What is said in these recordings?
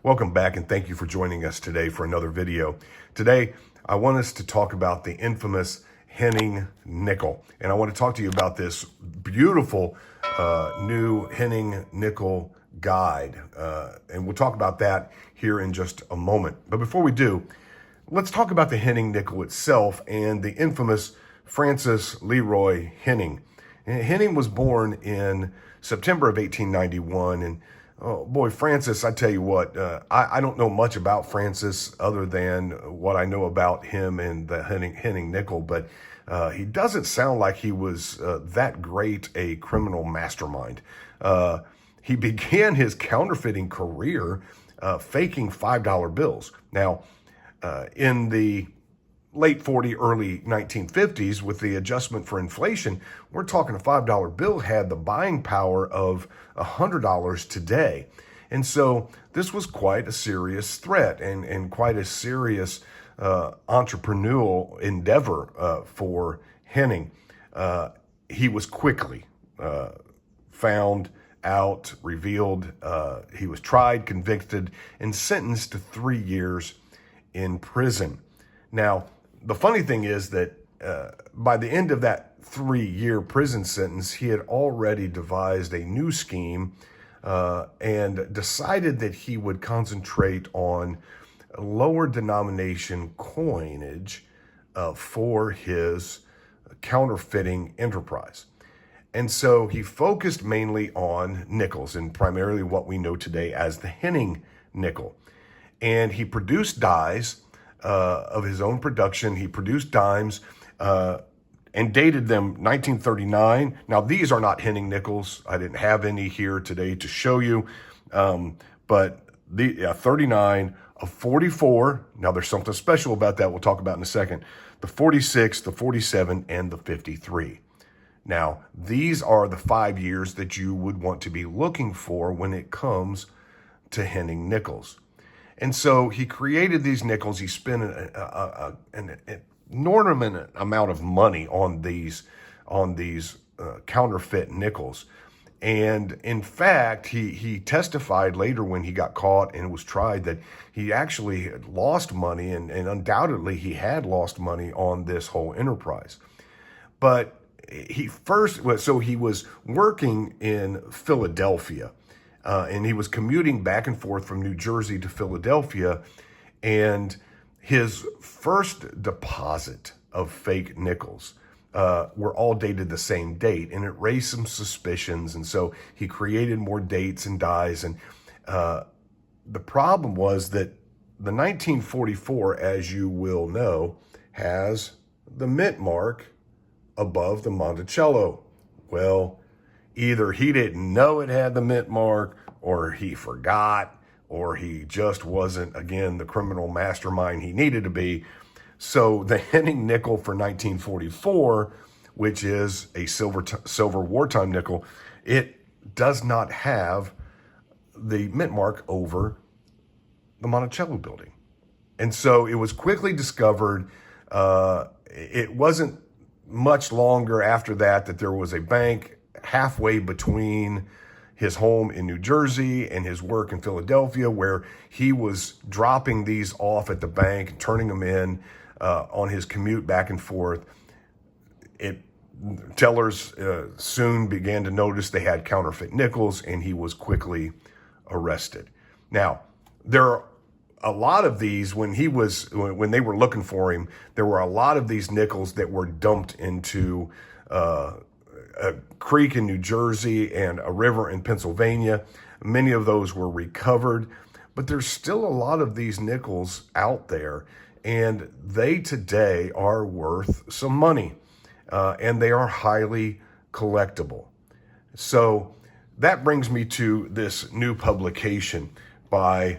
Welcome back and thank you for joining us today for another video. Today, I want us to talk about the infamous Henning nickel. And I want to talk to you about this beautiful new Henning nickel guide. And we'll talk about that here in just a moment. But before we do, let's talk about the Henning nickel itself and the infamous Francis Leroy Henning. And Henning was born in September of 1891, and oh boy, Francis, I tell you what, I don't know much about Francis other than what I know about him and the Henning nickel, but he doesn't sound like he was that great a criminal mastermind. He began his counterfeiting career faking $5 bills. Now, in the late 40s, early 1950s, with the adjustment for inflation, we're talking a $5 bill had the buying power of $100 today. And so this was quite a serious threat and quite a serious entrepreneurial endeavor for Henning. He was quickly found out, revealed. He was tried, convicted, and sentenced to 3 years in prison. Now, the funny thing is that by the end of that 3-year prison sentence, he had already devised a new scheme and decided that he would concentrate on lower denomination coinage for his counterfeiting enterprise. And so he focused mainly on nickels and primarily what we know today as the Henning nickel. And he produced dies of his own production. He produced dimes and dated them 1939. Now, these are not Henning nickels. I didn't have any here today to show you, but the 39, a 44. Now, there's something special about that we'll talk about in a second. The 46, the 47, and the 53. Now, these are the 5 years that you would want to be looking for when it comes to Henning nickels. And so he created these nickels. He spent an inordinate amount of money on these counterfeit nickels. And in fact, he testified later when he got caught and was tried that he actually had lost money, and undoubtedly he had lost money on this whole enterprise. But he was working in Philadelphia. And he was commuting back and forth from New Jersey to Philadelphia, and his first deposit of fake nickels were all dated the same date, and it raised some suspicions, and so he created more dates and dies, and the problem was that the 1944, as you will know, has the mint mark above the Monticello. Well, either he didn't know it had the mint mark, or he forgot, or he just wasn't, again, the criminal mastermind he needed to be. So the Henning nickel for 1944, which is a silver wartime nickel, it does not have the mint mark over the Monticello building. And so it was quickly discovered. It wasn't much longer after that there was a bank halfway between his home in New Jersey and his work in Philadelphia, where he was dropping these off at the bank and turning them in on his commute back and forth. Tellers soon began to notice they had counterfeit nickels, and he was quickly arrested. Now, there are a lot of these when they were looking for him. There were a lot of these nickels that were dumped into a creek in New Jersey and a river in Pennsylvania. Many of those were recovered, but there's still a lot of these nickels out there, and they today are worth some money, and they are highly collectible. So that brings me to this new publication by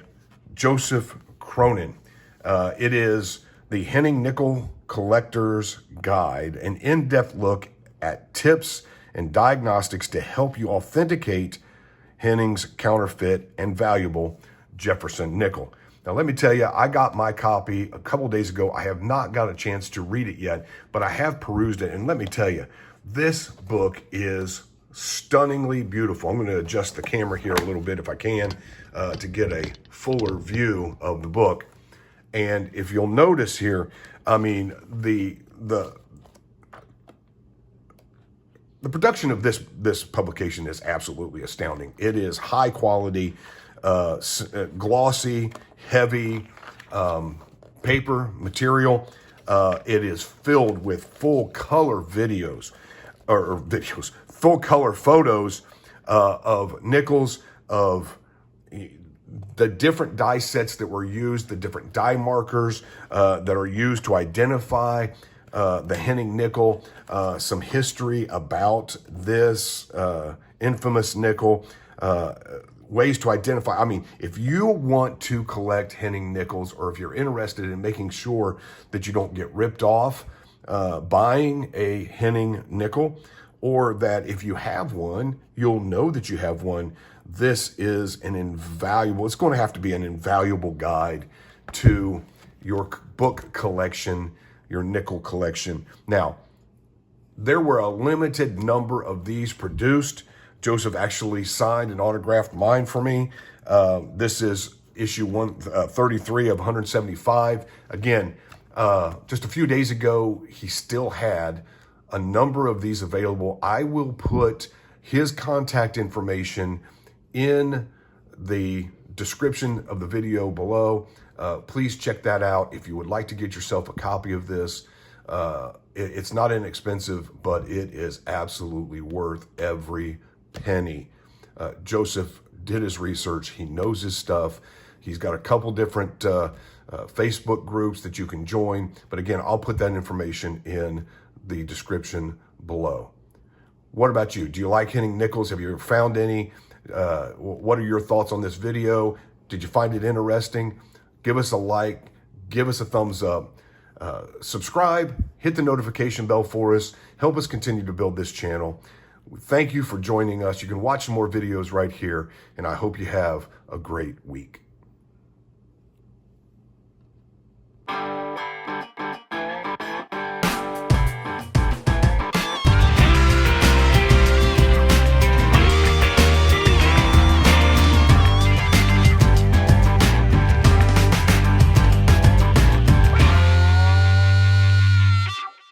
Joseph Cronin. It is the Henning Nickel Collector's Guide, an in-depth look at tips and diagnostics to help you authenticate Henning's counterfeit and valuable Jefferson nickel. Now, let me tell you, I got my copy a couple days ago. I have not got a chance to read it yet, but I have perused it. And let me tell you, this book is stunningly beautiful. I'm going to adjust the camera here a little bit if I can to get a fuller view of the book. And if you'll notice here, I mean, the production of this publication is absolutely astounding. It is high quality, glossy, heavy paper material. It is filled with full color full color photos of nickels, of the different die sets that were used, the different die markers that are used to identify the Henning nickel, some history about this infamous nickel, ways to identify. I mean, if you want to collect Henning nickels, or if you're interested in making sure that you don't get ripped off buying a Henning nickel, or that if you have one, you'll know that you have one, this is an invaluable, it's going to have to be an invaluable guide to your book collection, your nickel collection. Now, there were a limited number of these produced. Joseph actually signed and autographed mine for me. This is issue 133 of 175. Again, just a few days ago, he still had a number of these available. I will put his contact information in the description of the video below. Please check that out if you would like to get yourself a copy of this. It's not inexpensive, but it is absolutely worth every penny. Joseph did his research. He knows his stuff. He's got a couple different Facebook groups that you can join. But again, I'll put that information in the description below. What about you? Do you like Henning nickels? Have you ever found any? What are your thoughts on this video? Did you find it interesting? Give us a like, give us a thumbs up, subscribe, hit the notification bell for us, help us continue to build this channel. Thank you for joining us. You can watch some more videos right here, and I hope you have a great week.